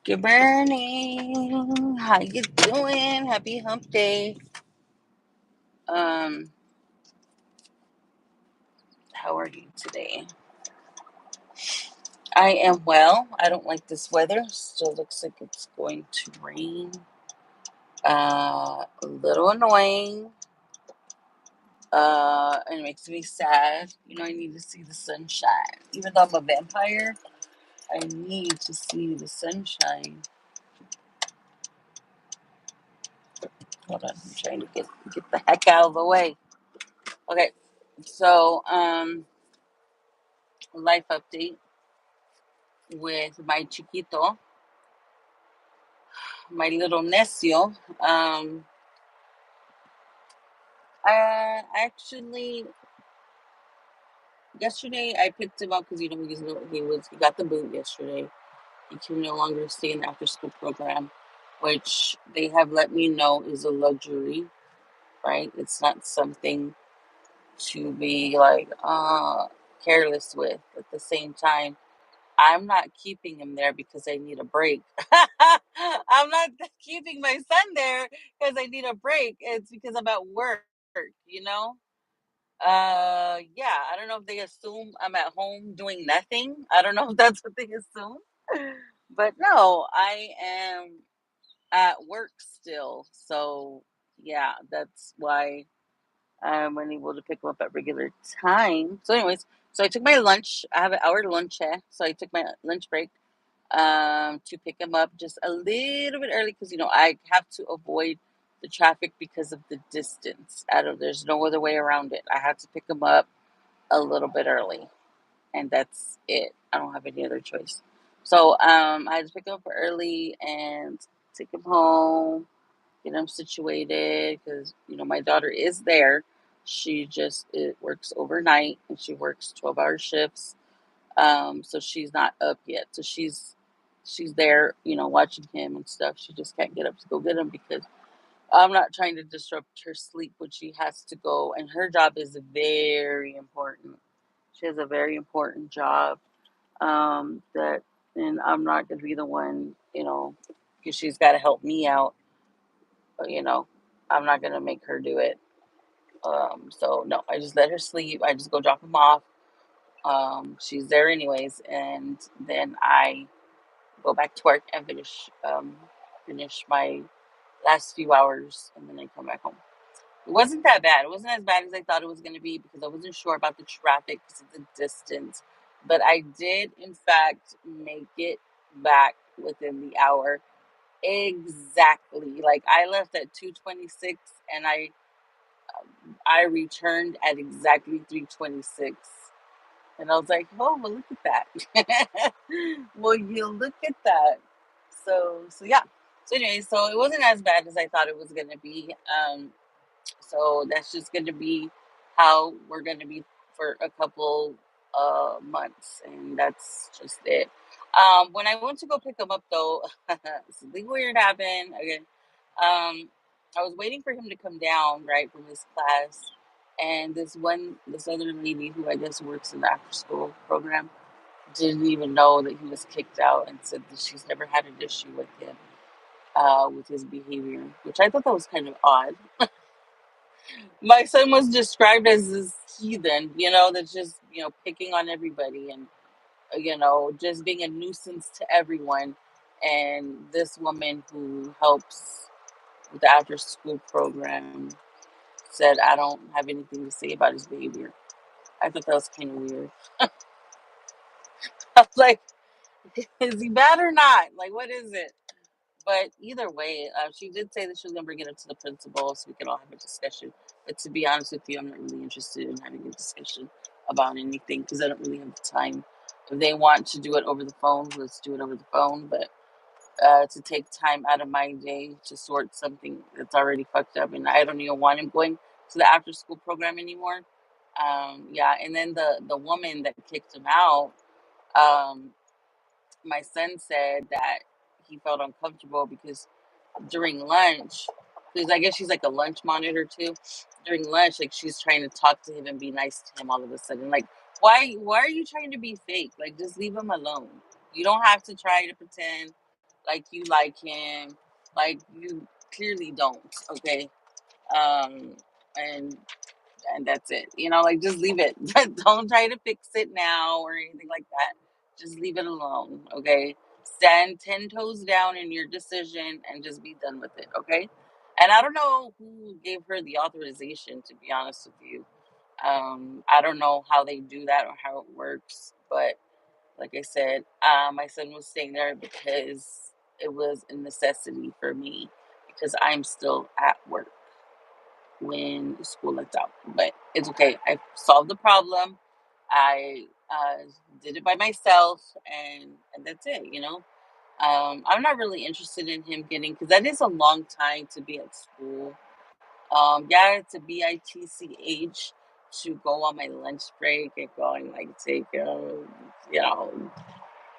Good morning. How you doing? Happy hump day. Um, how are you today? I am well. I don't like this weather. Still looks like it's going to rain. A little annoying. And it makes me sad. I need to see the sunshine. Even though I'm a vampire, I need to see the sunshine. Hold on, I'm trying to get the heck out of the way. Okay, so life update with my chiquito, my little necio. Actually, yesterday I picked him up because he got the boot yesterday. He can no longer stay in the after school program, which they have let me know is a luxury, right? It's not something to be like careless with. At the same time, I'm not keeping him there because I need a break. I'm not keeping my son there because I need a break. It's because I'm at work, you know? Yeah, I don't know if they assume I'm at home doing nothing. I don't know if that's what they assume. But no, I am at work still. So, yeah, that's why I'm unable to pick him up at regular time. So, anyways, so I took my lunch. I have an hour lunch, so I took my lunch break to pick him up just a little bit early because I have to avoid the traffic because of the distance. There's no other way around it. I have to pick him up a little bit early, and that's it. I don't have any other choice. So I had to pick him up early and take him home, get him situated because my daughter is there. She just it works overnight and she works 12-hour shifts, so she's not up yet. So she's there, watching him and stuff. She just can't get up to go get him because I'm not trying to disrupt her sleep when she has to go. And her job is very important. She has a very important job. That and I'm not gonna be the one, because she's got to help me out. But, I'm not gonna make her do it. So no, I just let her sleep. I just go drop him off. She's there anyways, and then I go back to work and finish my last few hours, and then I come back home. It wasn't that bad. It wasn't as bad as I thought it was going to be because I wasn't sure about the traffic because of the distance. But I did, in fact, make it back within the hour exactly. Like I left at 2:26, and I returned at exactly 3:26. And I was like, oh, well, look at that. Well, you look at that. So yeah. So anyway, so it wasn't as bad as I thought it was gonna be. So that's just gonna be how we're gonna be for a couple months, and that's just it. When I went to go pick him up, though, something weird happened. Okay, I was waiting for him to come down right from his class, and this other lady who I guess works in the after school program didn't even know that he was kicked out and said that she's never had an issue with him, with his behavior, which I thought that was kind of odd. My son was described as this heathen, that's just, picking on everybody and, just being a nuisance to everyone. And this woman who helps with the after school program said, I don't have anything to say about his behavior. I thought that was kind of weird. I was like, is he bad or not? Like, what is it? But either way, she did say that she was going to bring it up to the principal so we could all have a discussion. But to be honest with you, I'm not really interested in having a discussion about anything because I don't really have the time. If they want to do it over the phone, let's do it over the phone. But to take time out of my day to sort something that's already fucked up, and I don't even want him going to the after school program anymore. Yeah, and then the woman that kicked him out, um, my son said that he felt uncomfortable because during lunch, because I guess she's like a lunch monitor too. During lunch, like she's trying to talk to him and be nice to him all of a sudden. Like, why are you trying to be fake? Like, just leave him alone. You don't have to try to pretend. like you like him, like you clearly don't. Okay. Um, and that's it. Like just leave it. Don't try to fix it now or anything like that. Just leave it alone, okay? Stand 10 toes down in your decision and just be done with it, okay? And I don't know who gave her the authorization, to be honest with you. I don't know how they do that or how it works, but like I said, my son was staying there because it was a necessity for me because I'm still at work when school lets out. But it's okay. I solved the problem. I did it by myself, and that's it. I'm not really interested in him getting because that is a long time to be at school. Yeah, it's a bitch to go on my lunch break and go and like take you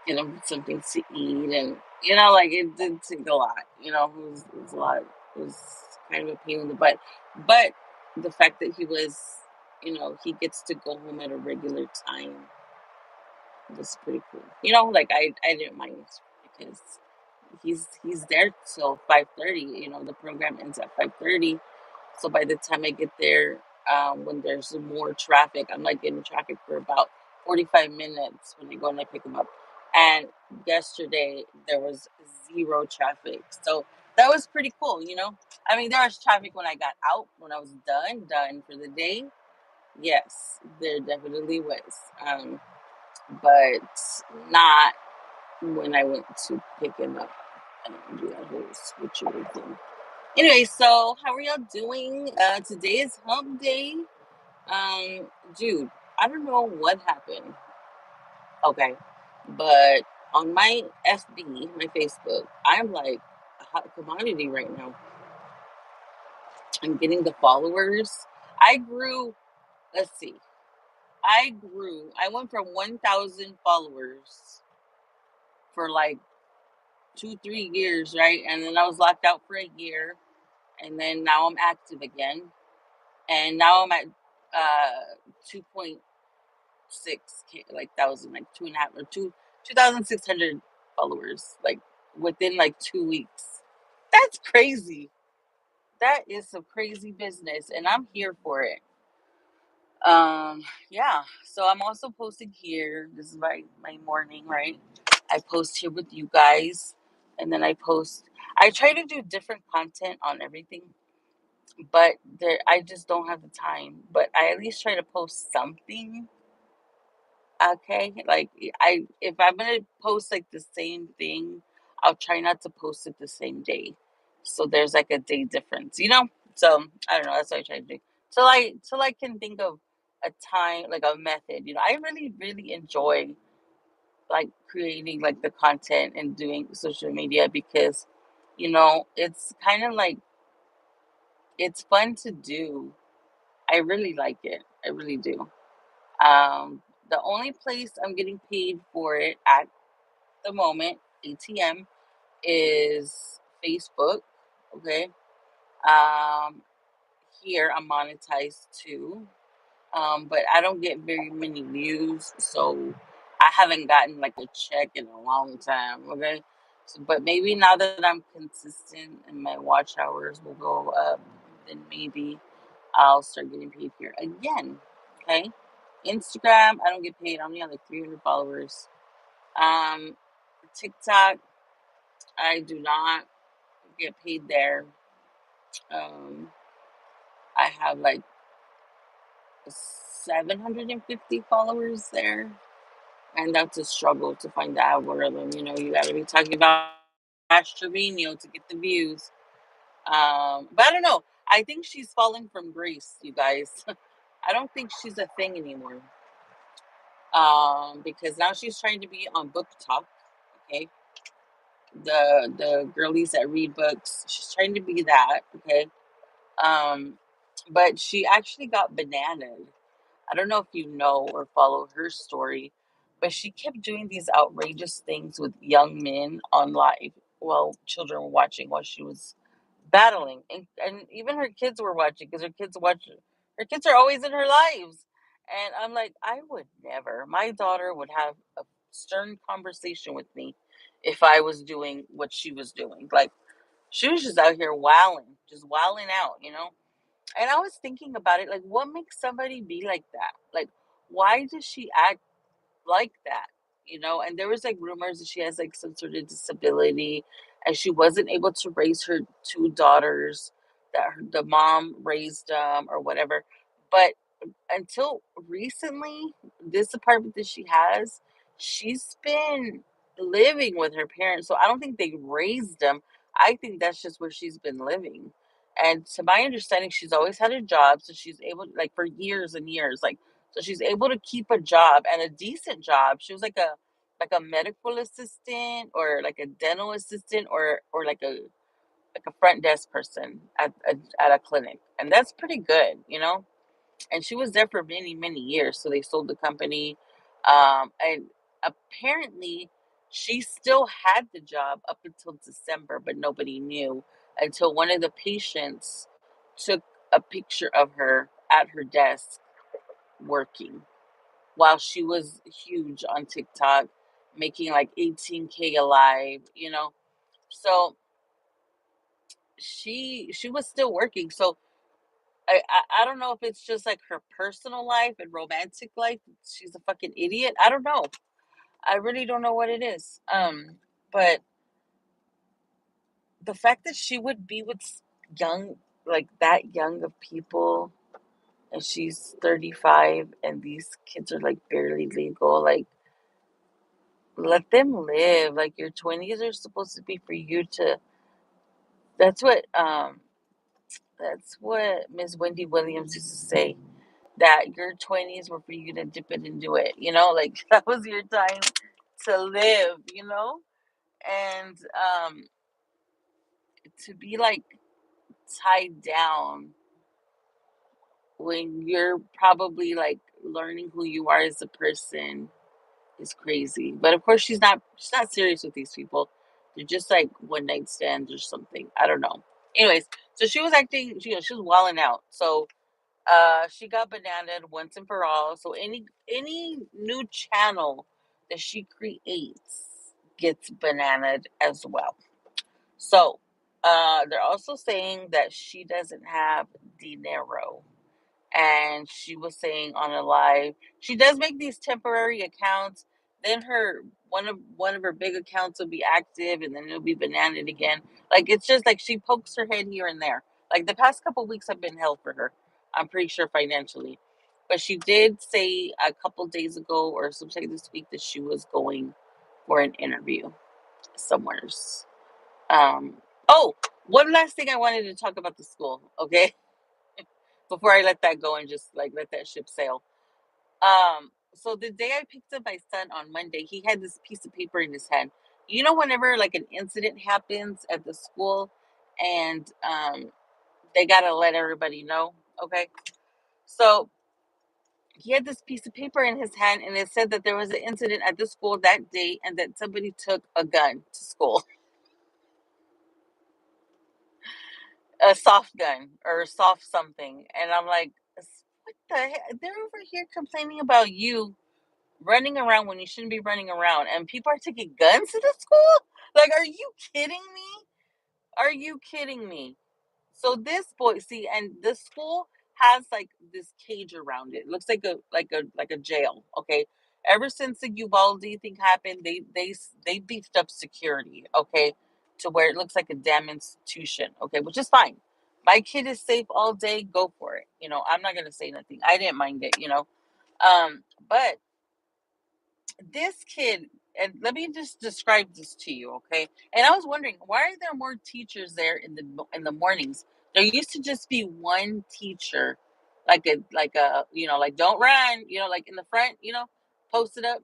know something to eat, and like it did take a lot. It was a lot. It was kind of a pain in the butt, but the fact that he gets to go home at a regular time was pretty cool. Like I didn't mind because he's there till 5:30. The program ends at 5:30, so by the time I get there, when there's more traffic, I'm like in traffic for about 45 minutes when I go and I pick him up. And yesterday there was zero traffic. So that was pretty cool. I mean, there was traffic when I got out, when I was done for the day. Yes, there definitely was. But not when I went to pick him up and do that whole switcheroo thing. Anyway, so how are y'all doing? Today is hump day. Dude, I don't know what happened. Okay, but on my FB, my Facebook, I'm like a hot commodity right now. I'm getting the followers. I grew. Let's see. I grew. I went from 1,000 followers for like 2, 3 years, right? And then I was locked out for a year, and then now I'm active again, and now I'm at 2.6K, like thousand, like two and a half or 2,600 followers, like within like 2 weeks. That's crazy. That is some crazy business, and I'm here for it. Yeah. So I'm also posting here. This is my morning, right? I post here with you guys, and then I post. I try to do different content on everything, but I just don't have the time. But I at least try to post something. Okay, like if I'm gonna post like the same thing, I'll try not to post it the same day. So there's like a day difference. So I don't know. That's what I try to do. Till I can think of a time, like a method. I really really enjoy like creating like the content and doing social media because it's kind of like it's fun to do. I really like it. I really do. The only place I'm getting paid for it at the moment, ATM, is Facebook. Okay. Um, Here I'm monetized too. But I don't get very many views, so I haven't gotten like a check in a long time. Okay. So, but maybe now that I'm consistent and my watch hours will go up, then maybe I'll start getting paid here again. Okay. Instagram, I don't get paid. I only have like 300 followers. Um, TikTok, I do not get paid there. Um, I have like 750 followers there, and that's a struggle to find the algorithm. You got to be talking about Ash Trevino to get the views. But I don't know. I think she's falling from grace, you guys. I don't think she's a thing anymore. Because now she's trying to be on Book Talk. Okay, the girlies that read books. She's trying to be that. Okay. Um, but she actually got bananaed. I don't know if you know or follow her story, but she kept doing these outrageous things with young men on live while children were watching while she was battling. And even her kids were watching because her kids are always in her lives. And I'm like, I would never. My daughter would have a stern conversation with me if I was doing what she was doing. Like, she was just out here wilding, just wilding out, you know? And I was thinking about it, like, what makes somebody be like that? Like, why does she act like that? You know, and there was like rumors that she has like some sort of disability and she wasn't able to raise her two daughters, that the mom raised or whatever. But until recently, this apartment that she has, she's been living with her parents. So I don't think they raised them. I think that's just where she's been living. And to my understanding, she's always had a job. So she's able, like, for years and years, like, so she's able to keep a job and a decent job. She was like a medical assistant or like a dental assistant or like a front desk person at a clinic. And that's pretty good, you know? And she was there for many many years, so they sold the company. And apparently she still had the job up until December, but nobody knew until one of the patients took a picture of her at her desk working while she was huge on TikTok, making like 18K alive, you know. So she was still working. So I don't know if it's just like her personal life and romantic life. She's a fucking idiot. I don't know. I really don't know what it is. But the fact that she would be with young, like that young of people, and she's 35, and these kids are like barely legal. Like, let them live. Like, your 20s are supposed to be for you to. That's what that's what Miss Wendy Williams used to say, that your 20s were for you to dip it and do it, you know, like that was your time to live, you know. And to be like tied down when you're probably like learning who you are as a person is crazy. But of course she's not serious with these people. They're just like one night stands or something. I don't know. Anyways, so she was acting, she was walling out. So she got bananaed once and for all. So any new channel that she creates gets bananaed as well. So they're also saying that she doesn't have dinero, and she was saying on a live, she does make these temporary accounts, then her one of her big accounts will be active and then it'll be bananaed again. Like, it's just like she pokes her head here and there. Like, the past couple weeks have been hell for her, I'm pretty sure, financially. But she did say a couple days ago or sometime this week that she was going for an interview somewheres. um oh, one last thing I wanted to talk about the school, okay? Before I let that go and just like let that ship sail. So the day I picked up my son on Monday, he had this piece of paper in his hand. You know, whenever like an incident happens at the school, and they gotta let everybody know. Okay, so he had this piece of paper in his hand, and it said that there was an incident at the school that day, and that somebody took a gun to school, a soft gun or a soft something. And I'm like, what the heck? They're over here complaining about you running around when you shouldn't be running around, and people are taking guns to the school. Like, are you kidding me? Are you kidding me? So this boy, see, and the school has like this cage around it. It looks like a jail. Okay, ever since the Uvalde thing happened, they beefed up security. Okay, to where it looks like a damn institution. Okay, which is fine. My kid is safe all day. Go for it. You know, I'm not gonna say nothing. I didn't mind it. You know, but this kid, and let me just describe this to you, okay? And I was wondering, why are there more teachers there in the mornings? There used to just be one teacher, like a like, don't run, like in the front, posted up,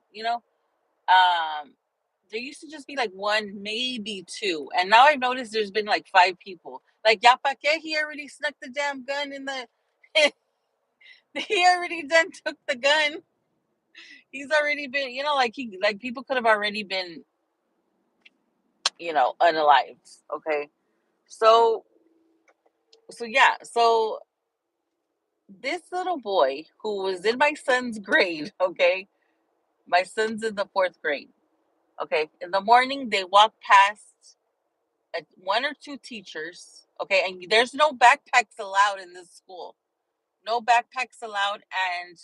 um there used to just be like one, maybe two, and now I've noticed there's been like five people. Like, ya pa que, he already snuck the damn gun in the he already done took the gun. He's already been, like, people could have already been, unalived. Okay. So, yeah. So this little boy who was in my son's grade, okay, my son's in the fourth grade. Okay, in the morning they walk past one or two teachers. Okay, and there's no backpacks allowed in this school. No backpacks allowed, and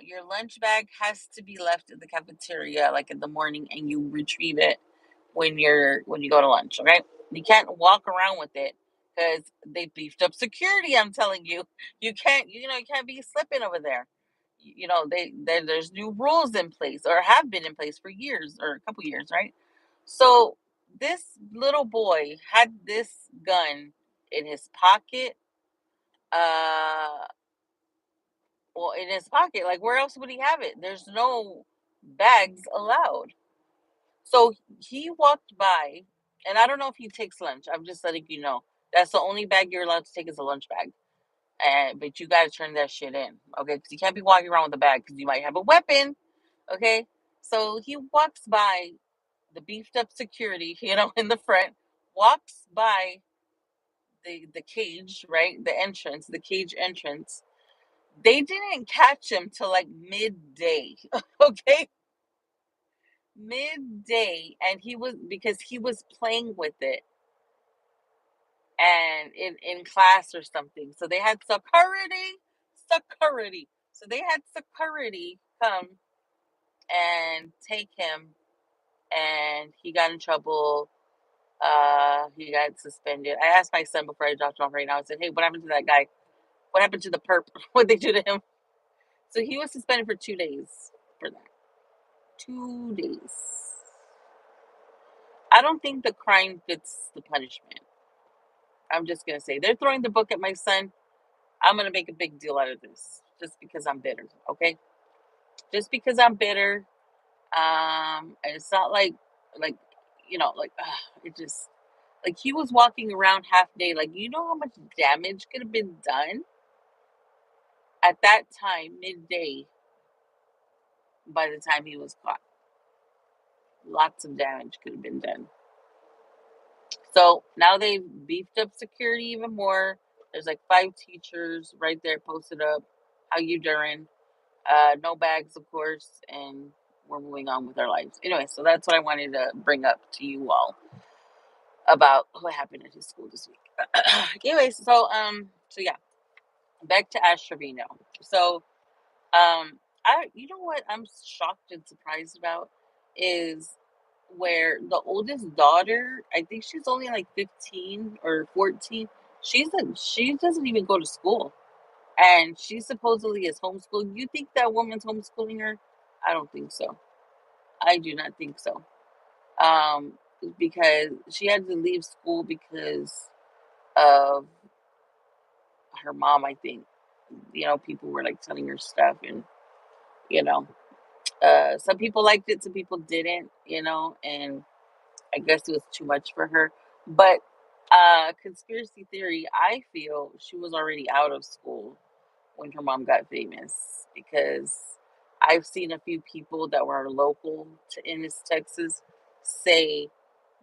your lunch bag has to be left in the cafeteria like in the morning, and you retrieve it when you go to lunch. Okay, you can't walk around with it because they beefed up security. I'm telling you, you can't be slipping over there. There's new rules in place, or have been in place for years, or a couple years, right? So this little boy had this gun in his pocket. Uh, well, in his pocket. Like, where else would he have it? There's no bags allowed. So he walked by, and I don't know if he takes lunch. I'm just letting you know. That's the only bag you're allowed to take is a lunch bag. But you got to turn that shit in, okay? Because you can't be walking around with a bag because you might have a weapon, okay? So he walks by the beefed up security, in the front, walks by the cage, right? The cage entrance. They didn't catch him till like midday, okay? Midday, and he was playing with it and in class or something. So they had security. So they had security come and take him, and he got in trouble. He got suspended. I asked my son before I dropped him off right now. I said, "Hey, what happened to that guy? What happened to the perp? What they do to him?" So he was suspended for 2 days for that. 2 days. I don't think the crime fits the punishment. I'm just gonna say they're throwing the book at my son. I'm gonna make a big deal out of this just because I'm bitter. Okay, just because I'm bitter. And it's not like it just like he was walking around half day. Like, you know how much damage could have been done at that time, midday. By the time he was caught, lots of damage could have been done. So now they've beefed up security even more. There's like 5 teachers right there posted up. How you doing? No bags, of course, and we're moving on with our lives. Anyway, so that's what I wanted to bring up to you all about what happened at his school this week. Anyways, so yeah, back to Ash Trevino. So, you know what I'm shocked and surprised about is where the oldest daughter, I think she's only like 15 or 14. She doesn't even go to school, and she supposedly is homeschooled. You think that woman's homeschooling her? I don't think so. I do not think so. Um, because she had to leave school because of her mom. I think people were like telling her stuff, and you know, some people liked it, some people didn't. And I guess it was too much for her. But conspiracy theory, I feel she was already out of school when her mom got famous, because I've seen a few people that were local to Ennis, Texas, say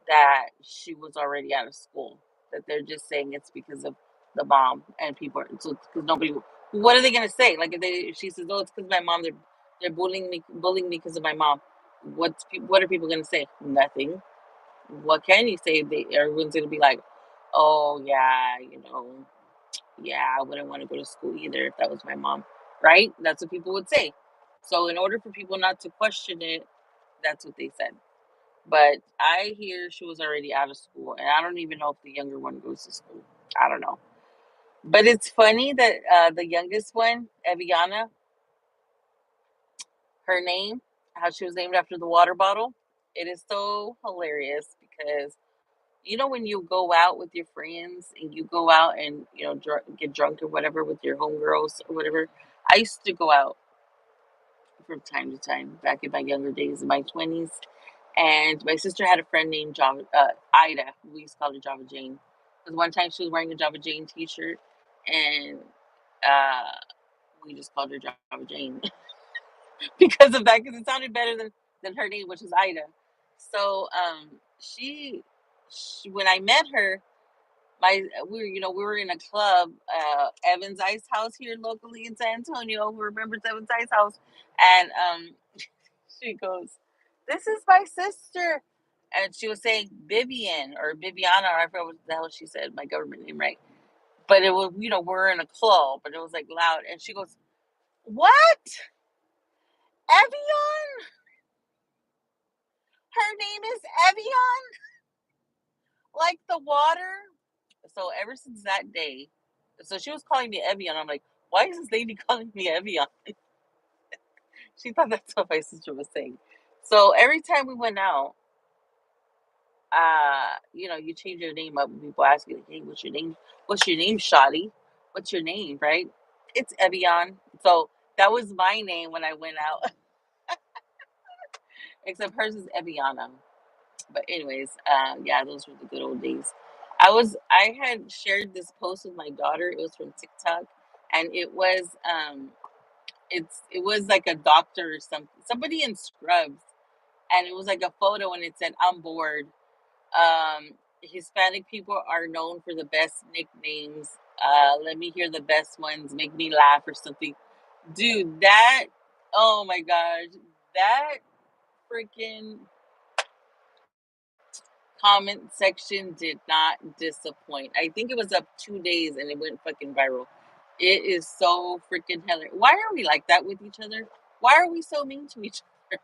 that she was already out of school. That they're just saying it's because of the mom, and people. So because nobody, what are they gonna say? Like if she says, "Oh, it's because of my mom," they're bullying me because of my mom. What are people gonna say? Nothing. What can you say? Everyone's gonna be like, "Oh yeah, yeah, I wouldn't want to go to school either if that was my mom," right? That's what people would say. So in order for people not to question it, that's what they said. But I hear she was already out of school, and I don't even know if the younger one goes to school. I don't know. But it's funny that the youngest one, Eviana, her name, how she was named after the water bottle, it is so hilarious because when you go out with your friends and you go out and get drunk or whatever with your homegirls or whatever. I used to go out from time to time back in my younger days, in my 20s. And my sister had a friend named Ida. We used to call her Java Jane. Because one time she was wearing a Java Jane t-shirt, and uh, we just called her Java Jane because of that, because it sounded better than her name, which is Ida. So she when I met her, we were in a club, Evan's Ice House here locally in San Antonio. Who remembers Evan's Ice House? And she goes, this is my sister. And she was saying Vivian or Viviana, or I forgot what the hell she said, my government name, right? But it was, we're in a club, but it was like loud. And she goes, what? Evian? Her name is Evian? Like the water? So ever since that day, so she was calling me Evian. I'm like, why is this lady calling me Evian? She thought that's what my sister was saying. So every time we went out, you change your name up and people ask you, like, hey, what's your name? What's your name, Shotty? What's your name, right? It's Evian. So that was my name when I went out, except hers is Eviana. But anyways, yeah, those were the good old days. I had shared this post with my daughter. It was from TikTok, and it was like a doctor or somebody in scrubs, and it was like a photo, and it said, "I'm bored." Hispanic people are known for the best nicknames. Let me hear the best ones. Make me laugh or something. Dude, oh my gosh, that freaking comment section did not disappoint. I think it was up 2 days and it went fucking viral. It is so freaking hilarious. Why are we like that with each other? Why are we so mean to each other?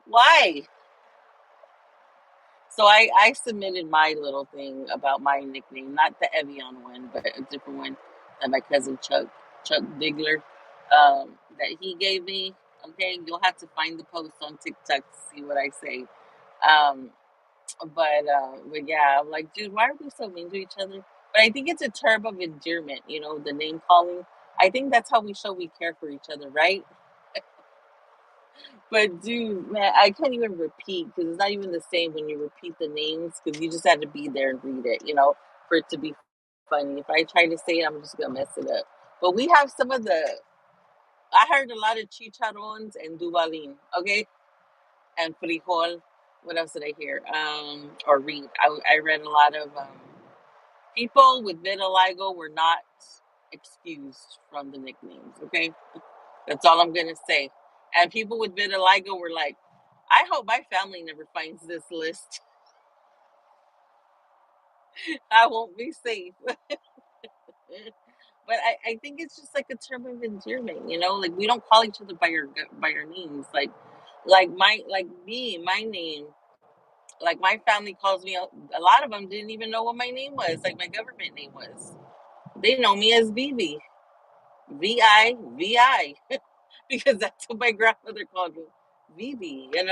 Why? So I submitted my little thing about my nickname, not the Evian one, but a different one that my cousin Chuck Bigler, that he gave me. Okay, you'll have to find the post on TikTok to see what I say. Um, but yeah, I'm like, dude, why are we so mean to each other? But I think it's a term of endearment, the name calling. I think that's how we show we care for each other, right? But dude, man, I can't even repeat because it's not even the same when you repeat the names because you just had to be there and read it, for it to be funny. If I try to say it, I'm just gonna mess it up. But we have some of the. I heard a lot of chicharrones and duvalin, okay, and frijol. What else did I hear? Or read? I read a lot of people with vitiligo were not excused from the nicknames. Okay, that's all I'm gonna say. And people with vitiligo were like, I hope my family never finds this list. I won't be safe. But I think it's just like a term of endearment, like we don't call each other by our names. My name, like my family calls me. A lot of them didn't even know what my name was, like my government name was. They know me as Vivi, VI, because that's what my grandmother called me, Vivi. A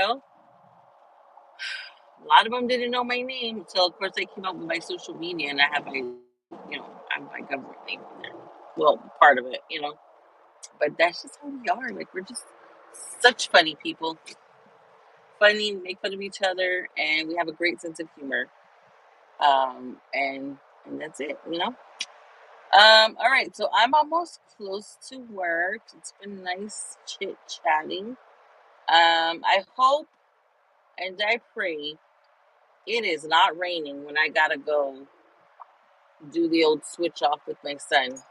lot of them didn't know my name until, of course, I came up with my social media and I have my government name on there. Well, part of it. But that's just how we are. Like, we're just such funny people. Funny, make fun of each other, and we have a great sense of humor. And that's it. All right, so I'm almost close to work. It's been nice chit chatting. I hope and I pray it is not raining when I gotta go do the old switch off with my son.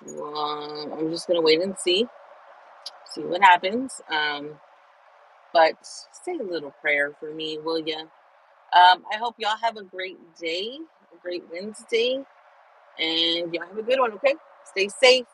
I'm just gonna wait and see what happens. But say a little prayer for me, will ya? I hope y'all have a great day, a great Wednesday, and y'all have a good one. Okay, stay safe.